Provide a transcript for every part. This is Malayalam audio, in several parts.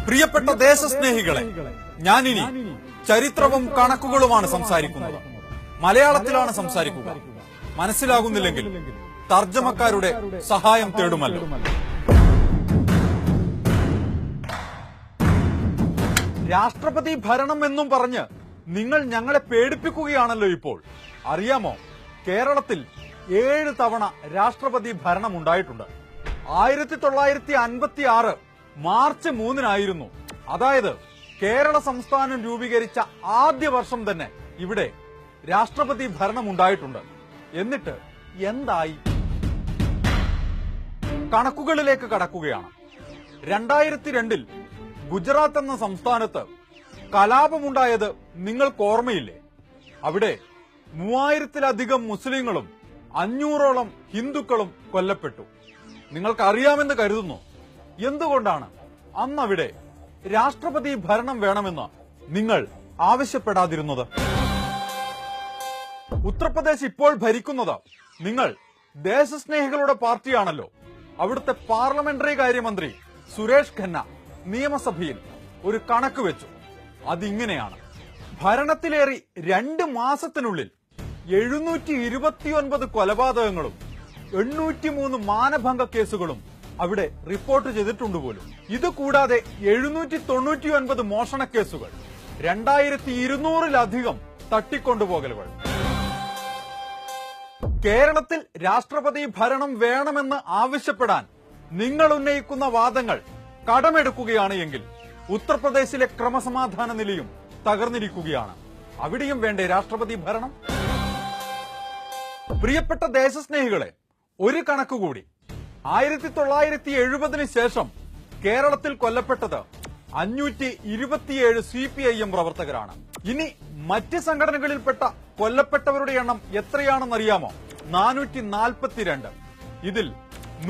പ്രിയപ്പെട്ട ദേശസ്നേഹികളെ, ഞാനിനി ചരിത്രവും കണക്കുകളുമാണ് സംസാരിക്കുന്നത്. മലയാളത്തിലാണ് സംസാരിക്കുക. മനസ്സിലാകുന്നില്ലെങ്കിൽ തർജ്ജമക്കാരുടെ സഹായം തേടുമല്ലോ. രാഷ്ട്രപതി ഭരണം എന്നും പറഞ്ഞ് നിങ്ങൾ ഞങ്ങളെ പേടിപ്പിക്കുകയാണല്ലോ ഇപ്പോൾ. അറിയാമോ, കേരളത്തിൽ 7 തവണ രാഷ്ട്രപതി ഭരണം ഉണ്ടായിട്ടുണ്ട്. 1956 മാർച്ച് 3-നായിരുന്നു. അതായത് കേരള സംസ്ഥാനം രൂപീകരിച്ച ആദ്യ വർഷം തന്നെ ഇവിടെ രാഷ്ട്രപതി ഭരണം ഉണ്ടായിട്ടുണ്ട്. എന്നിട്ട് എന്തായി? കണക്കുകളിലേക്ക് കടക്കുകയാണ്. 2002-ൽ ഗുജറാത്ത് എന്ന സംസ്ഥാനത്ത് കലാപമുണ്ടായത് നിങ്ങൾക്ക് ഓർമ്മയില്ലേ? അവിടെ 3000-ലധികം മുസ്ലിങ്ങളും 500-ഓളം ഹിന്ദുക്കളും കൊല്ലപ്പെട്ടു. നിങ്ങൾക്കറിയാമെന്ന് കരുതുന്നു. എന്തുകൊണ്ടാണ് അന്നവിടെ രാഷ്ട്രപതി ഭരണം വേണമെന്ന് നിങ്ങൾ ആവശ്യപ്പെടാതിരുന്നത്? ഉത്തർപ്രദേശ് ഇപ്പോൾ ഭരിക്കുന്നത് നിങ്ങൾ ദേശസ്നേഹികളുടെ പാർട്ടിയാണല്ലോ. അവിടുത്തെ പാർലമെന്ററി കാര്യമന്ത്രി സുരേഷ് ഖന്ന നിയമസഭയിൽ ഒരു കണക്ക് വെച്ചു. അതിങ്ങനെയാണ്: ഭരണത്തിലേറി 2 മാസത്തിനുള്ളിൽ 729 കൊലപാതകങ്ങളും 803 മാനഭംഗ കേസുകളും അവിടെ റിപ്പോർട്ട് ചെയ്തിട്ടുണ്ട് പോലും. ഇത് കൂടാതെ 799 മോഷണ കേസുകൾ, 2200-ലധികം തട്ടിക്കൊണ്ടുപോകലുകൾ. കേരളത്തിൽ രാഷ്ട്രപതി ഭരണം വേണമെന്ന് ആവശ്യപ്പെടാൻ നിങ്ങൾ ഉന്നയിക്കുന്ന വാദങ്ങൾ കടമെടുക്കുകയാണ് എങ്കിൽ ഉത്തർപ്രദേശിലെ ക്രമസമാധാന നിലയും തകർന്നിരിക്കുകയാണ്. അവിടെയും വേണ്ടേ രാഷ്ട്രപതി ഭരണം? പ്രിയപ്പെട്ട ദേശസ്നേഹികളെ, ഒരു കണക്കുകൂടി. 1970-ന് ശേഷം കേരളത്തിൽ കൊല്ലപ്പെട്ടത് 527 CPIM പ്രവർത്തകരാണ്. ഇനി മറ്റ് സംഘടനകളിൽപ്പെട്ട കൊല്ലപ്പെട്ടവരുടെ എണ്ണം എത്രയാണെന്നറിയാമോ? 442. ഇതിൽ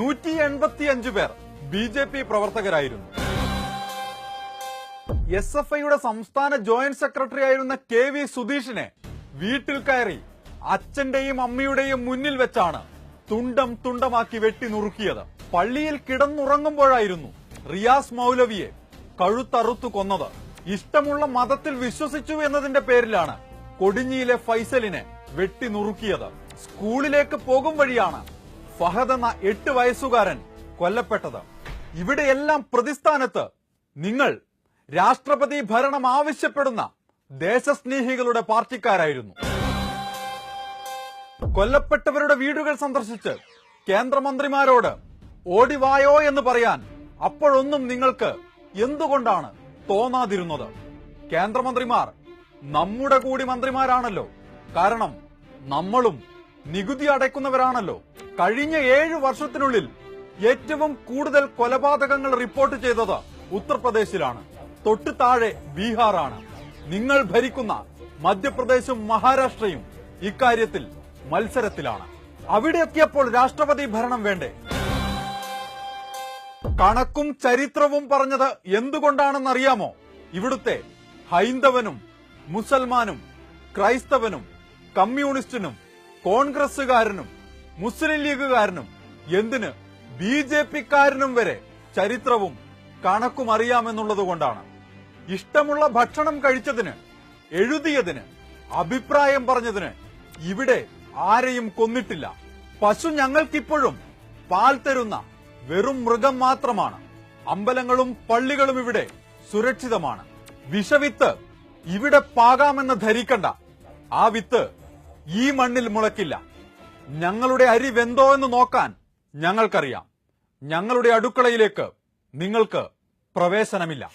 185 പേർ BJP പ്രവർത്തകരായിരുന്നു. SFIയുടെ സംസ്ഥാന ജോയിന്റ് സെക്രട്ടറി ആയിരുന്ന KV സുധീഷിനെ വീട്ടിൽ കയറി അച്ഛന്റെയും അമ്മയുടെയും മുന്നിൽ വെച്ചാണ് തുണ്ടം തുണ്ടമാക്കി വെട്ടി നുറുക്കിയത്. പള്ളിയിൽ കിടന്നുറങ്ങുമ്പോഴായിരുന്നു റിയാസ് മൗലവിയെ കഴുത്തറുത്തു കൊന്നത്. ഇഷ്ടമുള്ള മതത്തിൽ വിശ്വസിച്ചു എന്നതിന്റെ പേരിലാണ് കൊടിഞ്ഞിയിലെ ഫൈസലിനെ വെട്ടി നുറുക്കിയത്. സ്കൂളിലേക്ക് പോകും വഴിയാണ് ഫഹദ് എന്ന 8 വയസ്സുകാരൻ കൊല്ലപ്പെട്ടത്. ഇവിടെയെല്ലാം പ്രതിസ്ഥാനത്ത് നിങ്ങൾ രാഷ്ട്രപതി ഭരണം ആവശ്യപ്പെടുന്ന ദേശസ്നേഹികളുടെ പാർട്ടിക്കാരായിരുന്നു. കൊല്ലപ്പെട്ടവരുടെ വീടുകൾ സന്ദർശിച്ച് കേന്ദ്രമന്ത്രിമാരോട് ഓടിവായോ എന്ന് പറയാൻ അപ്പോഴൊന്നും നിങ്ങൾക്ക് എന്തുകൊണ്ടാണ് തോന്നാതിരുന്നത്? കേന്ദ്രമന്ത്രിമാർ നമ്മുടെ കൂടി മന്ത്രിമാരാണല്ലോ. കാരണം നമ്മളും നികുതി അടയ്ക്കുന്നവരാണല്ലോ. കഴിഞ്ഞ 7 വർഷത്തിനുള്ളിൽ ഏറ്റവും കൂടുതൽ കൊലപാതകങ്ങൾ റിപ്പോർട്ട് ചെയ്തത് ഉത്തർപ്രദേശിലാണ്. തൊട്ടു താഴെ ബീഹാറാണ്. നിങ്ങൾ ഭരിക്കുന്ന മധ്യപ്രദേശും മഹാരാഷ്ട്രയും ഇക്കാര്യത്തിൽ മത്സരത്തിലാണ്. അവിടെ എത്തിയപ്പോൾ രാഷ്ട്രപതി ഭരണം വേണ്ടേ? കണക്കും ചരിത്രവും പറഞ്ഞത് എന്തുകൊണ്ടാണെന്നറിയാമോ? ഇവിടുത്തെ ഹൈന്ദവനും മുസൽമാനും ക്രൈസ്തവനും കമ്മ്യൂണിസ്റ്റിനും കോൺഗ്രസുകാരനും മുസ്ലിം ലീഗുകാരനും എന്തിന് BJPക്കാരനും വരെ ചരിത്രവും കണക്കും അറിയാമെന്നുള്ളത് കൊണ്ടാണ്. ഇഷ്ടമുള്ള ഭക്ഷണം കഴിച്ചതിന്, എഴുതിയതിന്, അഭിപ്രായം പറഞ്ഞതിന് ഇവിടെ ആരെയും കൊന്നിട്ടില്ല. പശു ഞങ്ങൾക്കിപ്പോഴും പാൽ തരുന്ന വെറും മൃഗം മാത്രമാണ്. അമ്പലങ്ങളും പള്ളികളും ഇവിടെ സുരക്ഷിതമാണ്. വിഷവിത്ത് ഇവിടെ പാകാമെന്ന് ധരിക്കണ്ട. ആ വിത്ത് ഈ മണ്ണിൽ മുളയ്ക്കില്ല. ഞങ്ങളുടെ അരി വെന്തോ എന്ന് നോക്കാൻ ഞങ്ങൾക്കറിയാം. ഞങ്ങളുടെ അടുക്കളയിലേക്ക് നിങ്ങൾക്ക് പ്രവേശനമില്ല.